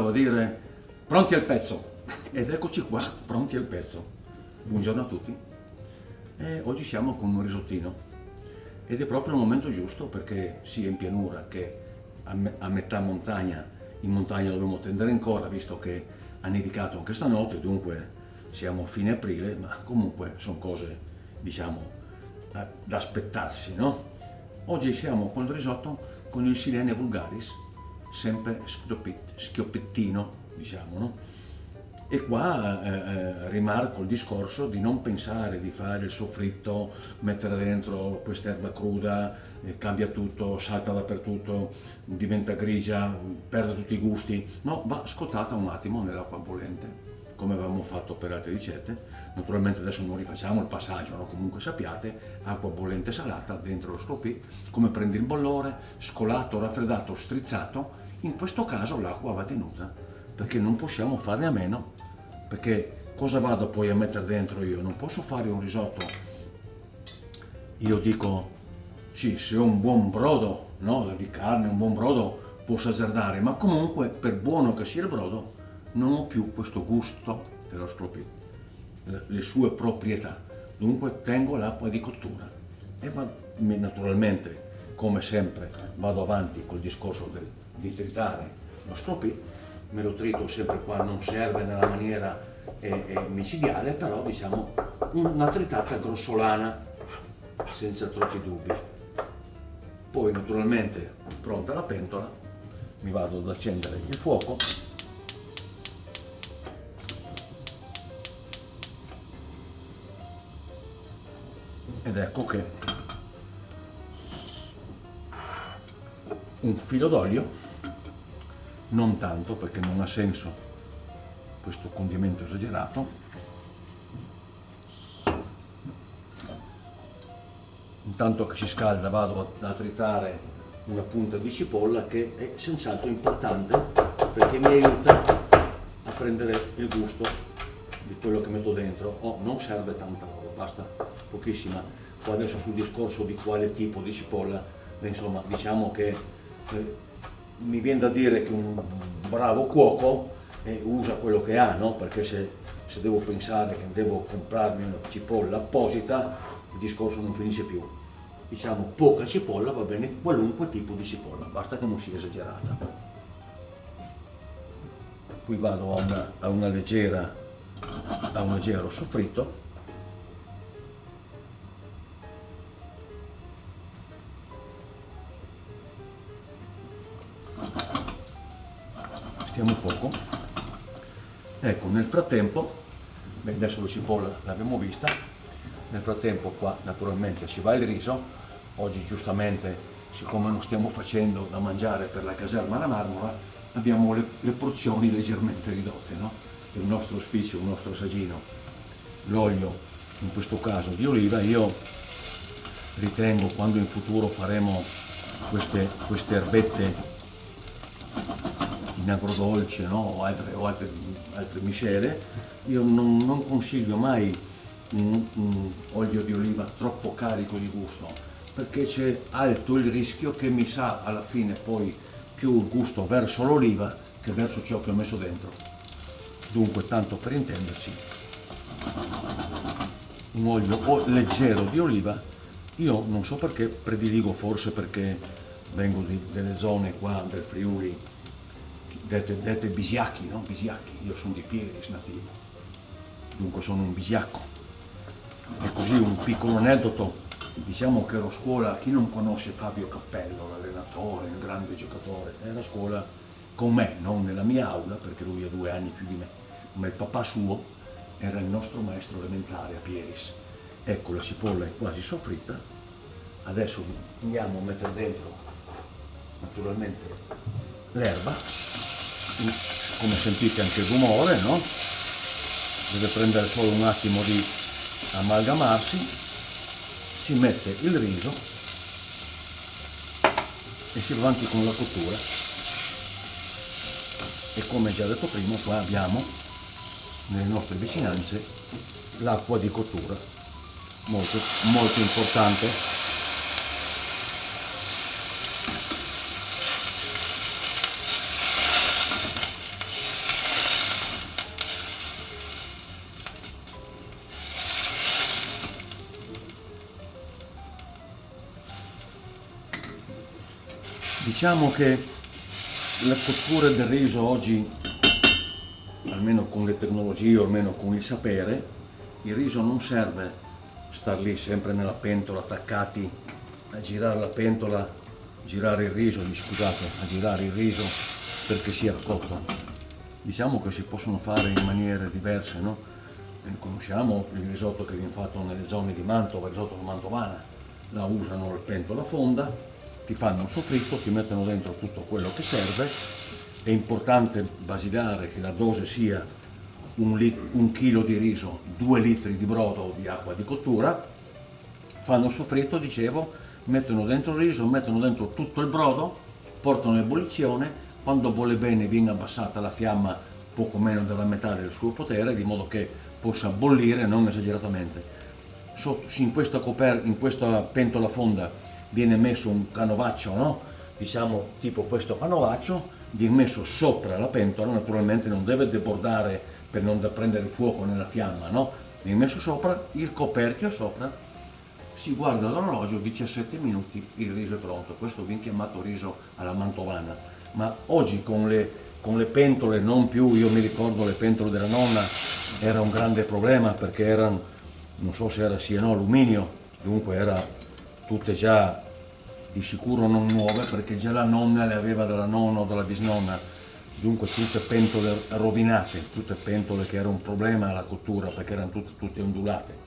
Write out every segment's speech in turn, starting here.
bisognava dire pronti al pezzo. Ed eccoci qua, pronti al pezzo. Buongiorno a tutti. Oggi siamo con un risottino ed è proprio il momento giusto perché sia in pianura che a metà montagna, in montagna dobbiamo tendere ancora visto che ha nevicato anche stanotte, dunque siamo a fine aprile, ma comunque sono cose, diciamo, da aspettarsi, no? Oggi siamo col risotto con il Silene vulgaris, sempre schioppettino, diciamo, no? E qua rimarco il discorso di non pensare di fare il soffritto, mettere dentro quest'erba cruda, cambia tutto, salta dappertutto, diventa grigia, perde tutti i gusti. No, va scottata un attimo nell'acqua bollente, come avevamo fatto per altre ricette. Naturalmente adesso non rifacciamo il passaggio, no? Comunque sappiate, acqua bollente salata dentro lo scopì, come prendi il bollore, scolato, raffreddato, strizzato. In questo caso l'acqua va tenuta, perché non possiamo farne a meno, perché cosa vado poi a mettere dentro io? Non posso fare un risotto, io dico, sì, se ho un buon brodo, no, di carne, un buon brodo posso azzardare, ma comunque per buono che sia il brodo, non ho più questo gusto dello sclopì, le sue proprietà, dunque tengo l'acqua di cottura e naturalmente, come sempre, vado avanti col discorso di tritare lo sclopì. Me lo trito sempre qua, non serve nella maniera micidiale, però diciamo una tritata grossolana, senza troppi dubbi. Poi naturalmente pronta la pentola, mi vado ad accendere il fuoco. Ed ecco che un filo d'olio, non tanto perché non ha senso questo condimento esagerato. Intanto che si scalda vado a tritare una punta di cipolla che è senz'altro importante perché mi aiuta a prendere il gusto di quello che metto dentro. Non serve tanta roba, basta pochissima. Poi adesso sul discorso di quale tipo di cipolla, insomma diciamo che mi viene da dire che un bravo cuoco usa quello che ha, no? Perché se devo pensare che devo comprarmi una cipolla apposita, il discorso non finisce più. Diciamo poca cipolla va bene, qualunque tipo di cipolla, basta che non sia esagerata. Qui vado a un leggero soffritto. Stiamo poco. Ecco, nel frattempo, adesso la cipolla l'abbiamo vista, nel frattempo qua naturalmente ci va il riso. Oggi giustamente, siccome non stiamo facendo da mangiare per la caserma alla marmora, abbiamo le porzioni leggermente ridotte, no? Il nostro sficio, il nostro assaggino, l'olio, in questo caso di oliva. Io ritengo, quando in futuro faremo queste erbette in agrodolce, no? o altre miscele, io non consiglio mai un olio di oliva troppo carico di gusto, perché c'è alto il rischio che mi sa alla fine poi più il gusto verso l'oliva che verso ciò che ho messo dentro. Dunque, tanto per intenderci, un olio leggero di oliva. Io non so perché prediligo, forse perché vengo delle zone qua del Friuli dette bisiacchi, no? Bisiacchi, io sono di Pieris nativo, dunque sono un bisiacco. E così un piccolo aneddoto, diciamo che ero a scuola, chi non conosce Fabio Cappello, l'allenatore, il grande giocatore, era a scuola con me, non nella mia aula perché lui ha 2 anni più di me, ma il papà suo era il nostro maestro elementare a Pieris. Ecco, la cipolla è quasi soffritta, adesso andiamo a mettere dentro naturalmente l'erba, come sentite anche il rumore, no? Deve prendere solo un attimo di amalgamarsi, si mette il riso e si va avanti con la cottura. E come già detto prima, qua abbiamo nelle nostre vicinanze l'acqua di cottura, molto, molto importante. Diciamo che la cottura del riso oggi, almeno con le tecnologie o almeno con il sapere, il riso non serve star lì sempre nella pentola attaccati a girare la pentola, girare il riso, scusate, a girare il riso perché sia cotto. Diciamo che si possono fare in maniere diverse, no? Conosciamo il risotto che viene fatto nelle zone di Mantova, il risotto mantovana, la usano la pentola fonda, ti fanno un soffritto, ti mettono dentro tutto quello che serve. È importante basilare che la dose sia un chilo di riso, 2 litri di brodo di acqua di cottura, fanno il soffritto, dicevo, mettono dentro il riso, mettono dentro tutto il brodo, portano l'ebollizione, quando bolle bene viene abbassata la fiamma poco meno della metà del suo potere, di modo che possa bollire non esageratamente. In questa pentola fonda viene messo un canovaccio, no? Diciamo tipo questo canovaccio, viene messo sopra la pentola, naturalmente non deve debordare per non prendere fuoco nella fiamma, no? Viene messo sopra, il coperchio sopra, si guarda l'orologio, 17 minuti, il riso è pronto. Questo viene chiamato riso alla mantovana, ma oggi con le pentole non più, io mi ricordo le pentole della nonna, era un grande problema perché erano, non so se era sì o no alluminio, dunque era tutte già di sicuro non nuove perché già la nonna le aveva dalla nonna o dalla bisnonna, dunque tutte pentole rovinate, tutte pentole che era un problema alla cottura perché erano tutte ondulate.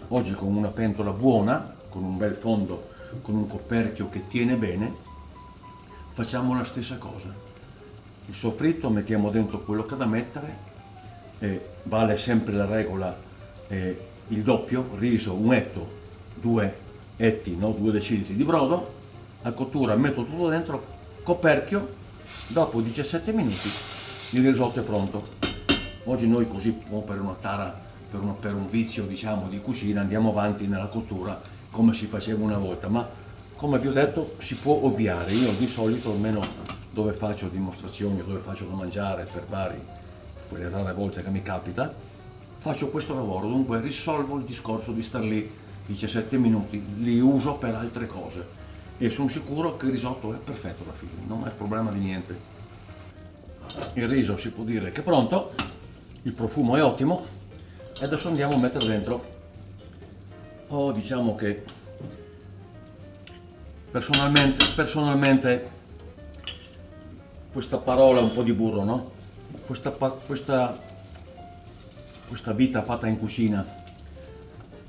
Oggi con una pentola buona, con un bel fondo, con un coperchio che tiene bene, facciamo la stessa cosa. Il soffritto mettiamo dentro quello che è da mettere, vale sempre la regola, il doppio, riso, un etto, 2 etti, no? 2 decilitri di brodo, a cottura metto tutto dentro, coperchio, dopo 17 minuti il risotto è pronto. Oggi noi così per una tara, per un vizio diciamo di cucina andiamo avanti nella cottura come si faceva una volta, ma come vi ho detto si può ovviare. Io di solito almeno dove faccio dimostrazioni, dove faccio da mangiare per quelle rare volte che mi capita, faccio questo lavoro, dunque risolvo il discorso di star lì 17 minuti, li uso per altre cose e sono sicuro che il risotto è perfetto alla fine, non è problema di niente. Il riso si può dire che è pronto, il profumo è ottimo e adesso andiamo a mettere dentro, diciamo che personalmente questa parola un po' di burro, no? Questa vita fatta in cucina,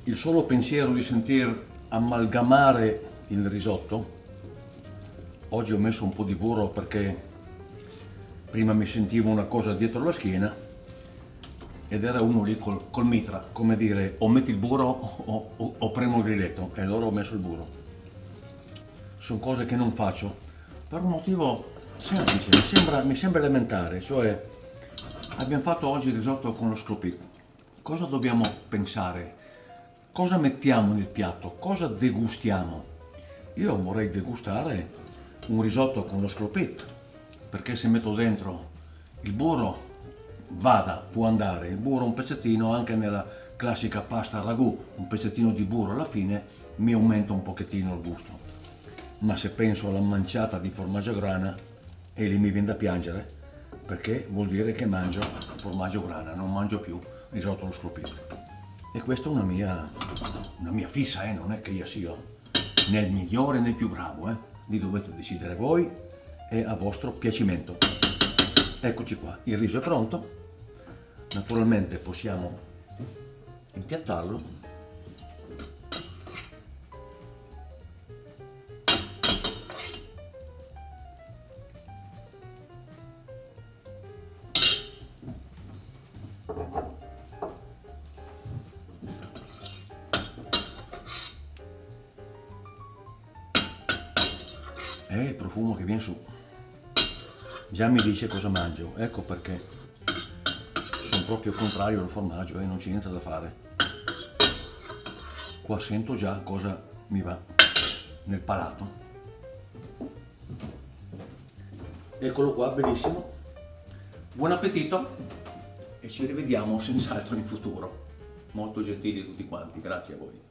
il solo pensiero di sentir amalgamare il risotto, oggi ho messo un po' di burro perché prima mi sentivo una cosa dietro la schiena ed era uno lì col mitra, come dire o metti il burro o premo il grilletto, e allora ho messo il burro. Sono cose che non faccio per un motivo semplice, mi sembra elementare, cioè abbiamo fatto oggi il risotto con lo sclopit. Cosa dobbiamo pensare? Cosa mettiamo nel piatto? Cosa degustiamo? Io vorrei degustare un risotto con lo sclopit, perché se metto dentro il burro può andare, il burro un pezzettino, anche nella classica pasta al ragù, un pezzettino di burro alla fine mi aumenta un pochettino il gusto. Ma se penso alla manciata di formaggio grana, e lì mi viene da piangere, perché vuol dire che mangio formaggio grana, non mangio più risotto allo sclopit. E questa è una mia fissa, non è che io sia né il migliore né il più bravo, li dovete decidere voi e a vostro piacimento. Eccoci qua, il riso è pronto, naturalmente possiamo impiattarlo. E il profumo che viene su già mi dice cosa mangio, ecco perché sono proprio contrario al formaggio e non c'è niente da fare. Qua sento già cosa mi va nel palato. Eccolo qua, bellissimo. Buon appetito e ci rivediamo senz'altro in futuro. Molto gentili tutti quanti, grazie a voi.